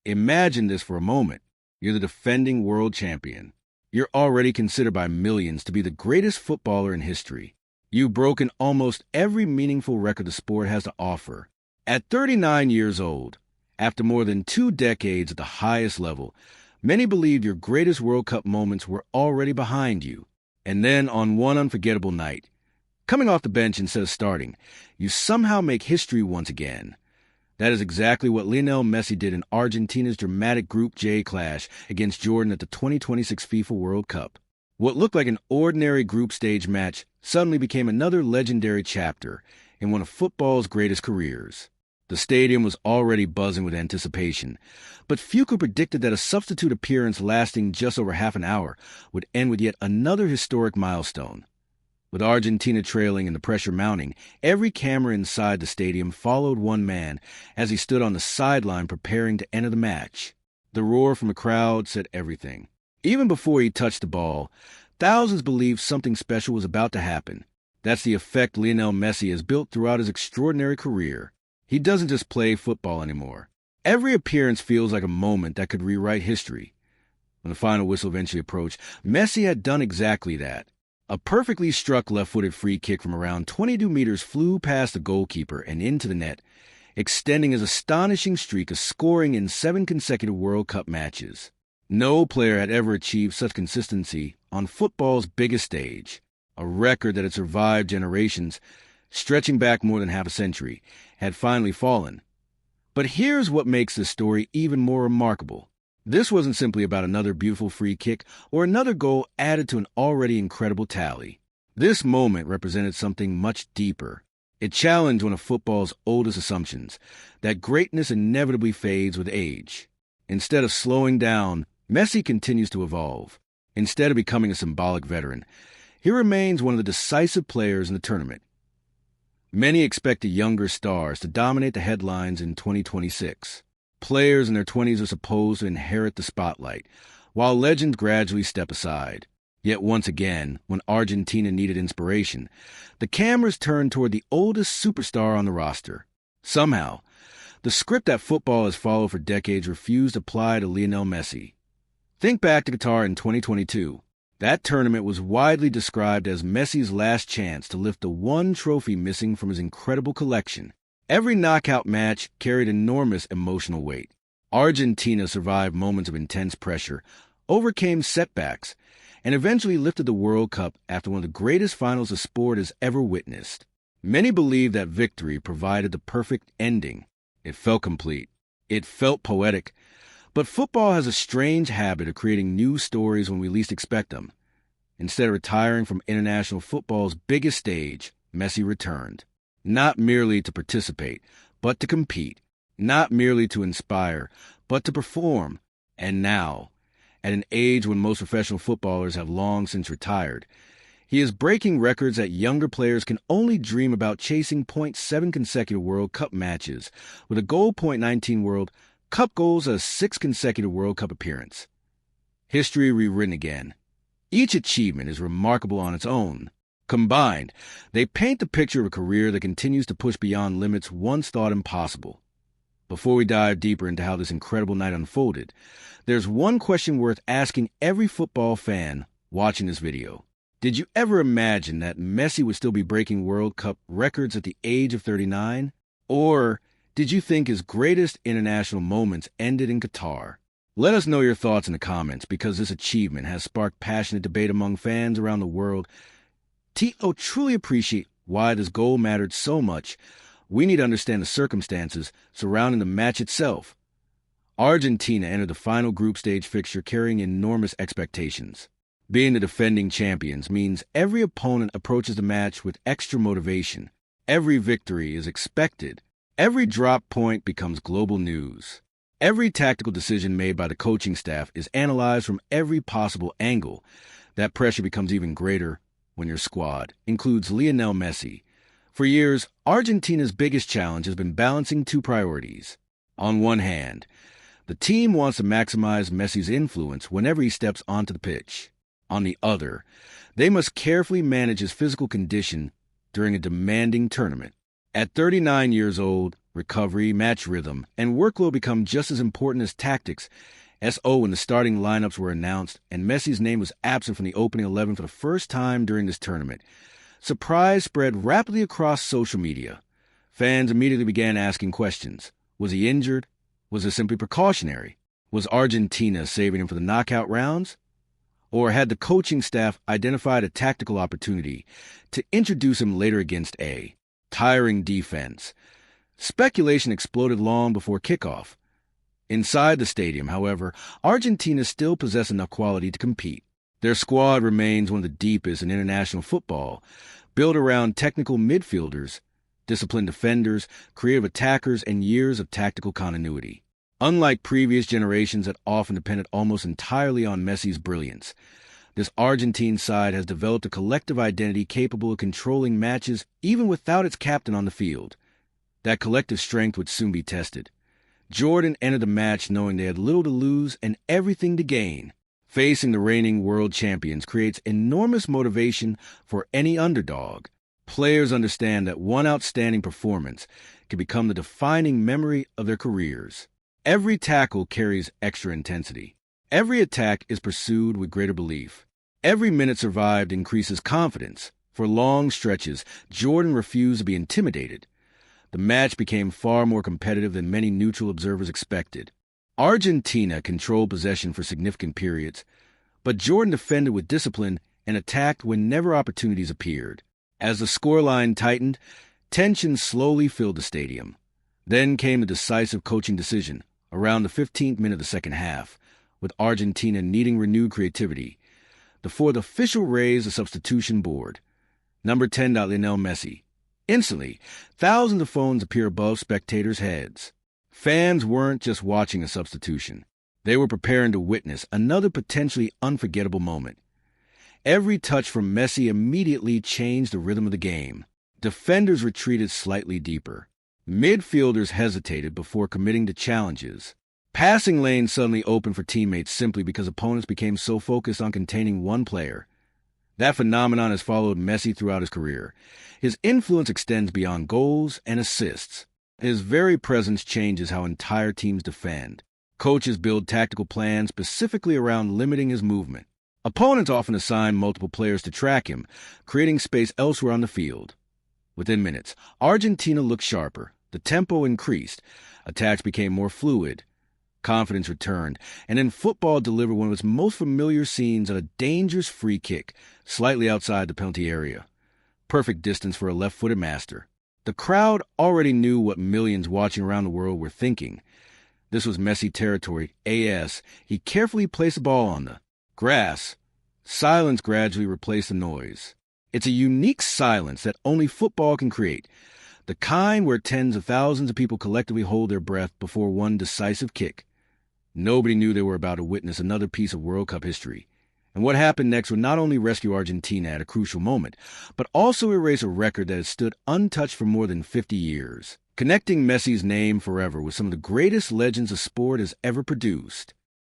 Imagine this for a moment. You're the defending world champion. You're already considered by millions to be the greatest footballer in history. You've broken almost every meaningful record the sport has to offer. At 39 years old, after more than 2 decades at the highest level, many believed your greatest World Cup moments were already behind you. And then on one unforgettable night, coming off the bench instead of starting, you somehow make history once again. That is exactly what Lionel Messi did in Argentina's dramatic Group J clash against Jordan at the 2026 FIFA World Cup. What looked like an ordinary group stage match suddenly became another legendary chapter in one of football's greatest careers. The stadium was already buzzing with anticipation, but few could predict that a substitute appearance lasting just over half an hour would end with yet another historic milestone. With Argentina trailing and the pressure mounting, every camera inside the stadium followed one man as he stood on the sideline preparing to enter the match. The roar from the crowd said everything. Even before he touched the ball, thousands believed something special was about to happen. That's the effect Lionel Messi has built throughout his extraordinary career. He doesn't just play football anymore. Every appearance feels like a moment that could rewrite history. When the final whistle eventually approached, Messi had done exactly that. A perfectly struck left-footed free kick from around 22 meters flew past the goalkeeper and into the net, extending his astonishing streak of scoring in 7 consecutive World Cup matches. No player had ever achieved such consistency on football's biggest stage. A record that had survived generations, stretching back more than half a century, had finally fallen. But here's what makes this story even more remarkable. This wasn't simply about another beautiful free kick or another goal added to an already incredible tally. This moment represented something much deeper. It challenged one of football's oldest assumptions, that greatness inevitably fades with age. Instead of slowing down, Messi continues to evolve. Instead of becoming a symbolic veteran, he remains one of the decisive players in the tournament. Many expect the younger stars to dominate the headlines in 2026. Players in their 20s are supposed to inherit the spotlight, while legends gradually step aside. Yet once again, when Argentina needed inspiration, the cameras turned toward the oldest superstar on the roster. Somehow, the script that football has followed for decades refused to apply to Lionel Messi. Think back to Qatar in 2022. That tournament was widely described as Messi's last chance to lift the one trophy missing from his incredible collection. Every knockout match carried enormous emotional weight. Argentina survived moments of intense pressure, overcame setbacks, and eventually lifted the World Cup after one of the greatest finals the sport has ever witnessed. Many believe that victory provided the perfect ending. It felt complete. It felt poetic. But football has a strange habit of creating new stories when we least expect them. Instead of retiring from international football's biggest stage, Messi returned. Not merely to participate, but to compete. Not merely to inspire, but to perform. And now, at an age when most professional footballers have long since retired, he is breaking records that younger players can only dream about, chasing .7 consecutive World Cup matches with a goal .19 World Cup goals as 6 consecutive World Cup appearance. History rewritten again. Each achievement is remarkable on its own. Combined, they paint the picture of a career that continues to push beyond limits once thought impossible. Before we dive deeper into how this incredible night unfolded, there's one question worth asking every football fan watching this video. Did you ever imagine that Messi would still be breaking World Cup records at the age of 39? Or did you think his greatest international moments ended in Qatar? Let us know your thoughts in the comments, because this achievement has sparked passionate debate among fans around the world. To truly appreciate why this goal mattered so much, we need to understand the circumstances surrounding the match itself. Argentina entered the final group stage fixture carrying enormous expectations. Being the defending champions means every opponent approaches the match with extra motivation. Every victory is expected. Every drop point becomes global news. Every tactical decision made by the coaching staff is analyzed from every possible angle. That pressure becomes even greater when your squad includes Lionel Messi. For years, Argentina's biggest challenge has been balancing 2 priorities. On one hand, the team wants to maximize Messi's influence whenever he steps onto the pitch. On the other, they must carefully manage his physical condition during a demanding tournament. At 39 years old, Recovery, match rhythm, and workload become just as important as tactics. When the starting lineups were announced, and Messi's name was absent from the opening 11 for the first time during this tournament. Surprise spread rapidly across social media. Fans immediately began asking questions. Was he injured? Was it simply precautionary? Was Argentina saving him for the knockout rounds? Or had the coaching staff identified a tactical opportunity to introduce him later against a tiring defense? Speculation exploded long before kickoff. Inside the stadium, however, Argentina still possessed enough quality to compete. Their squad remains one of the deepest in international football, built around technical midfielders, disciplined defenders, creative attackers, and years of tactical continuity. Unlike previous generations that often depended almost entirely on Messi's brilliance, this Argentine side has developed a collective identity capable of controlling matches even without its captain on the field. That collective strength would soon be tested. Jordan entered the match knowing they had little to lose and everything to gain. Facing the reigning world champions creates enormous motivation for any underdog. Players understand that one outstanding performance can become the defining memory of their careers. Every tackle carries extra intensity. Every attack is pursued with greater belief. Every minute survived increases confidence. For long stretches, Jordan refused to be intimidated. The match became far more competitive than many neutral observers expected. Argentina controlled possession for significant periods, but Jordan defended with discipline and attacked whenever opportunities appeared. As the scoreline tightened, tension slowly filled the stadium. Then came the decisive coaching decision, around the 15th minute of the second half, with Argentina needing renewed creativity. The fourth official raised the substitution board. Number 10, Lionel Messi. Instantly, thousands of phones appear above spectators' heads. Fans weren't just watching a substitution. They were preparing to witness another potentially unforgettable moment. Every touch from Messi immediately changed the rhythm of the game. Defenders retreated slightly deeper. Midfielders hesitated before committing to challenges. Passing lanes suddenly opened for teammates simply because opponents became so focused on containing one player. That phenomenon has followed Messi throughout his career. His influence extends beyond goals and assists. His very presence changes how entire teams defend. Coaches build tactical plans specifically around limiting his movement. Opponents often assign multiple players to track him, creating space elsewhere on the field. Within minutes, Argentina looked sharper. The tempo increased. Attacks became more fluid. Confidence returned, and in football delivered one of its most familiar scenes at a dangerous free kick, slightly outside the penalty area. Perfect distance for a left-footed master. The crowd already knew what millions watching around the world were thinking. This was Messi territory, AS. He carefully placed the ball on the grass. Silence gradually replaced the noise. It's a unique silence that only football can create, the kind where tens of thousands of people collectively hold their breath before one decisive kick. Nobody knew they were about to witness another piece of World Cup history. And what happened next would not only rescue Argentina at a crucial moment, but also erase a record that has stood untouched for more than 50 years, connecting Messi's name forever with some of the greatest legends the sport has ever produced.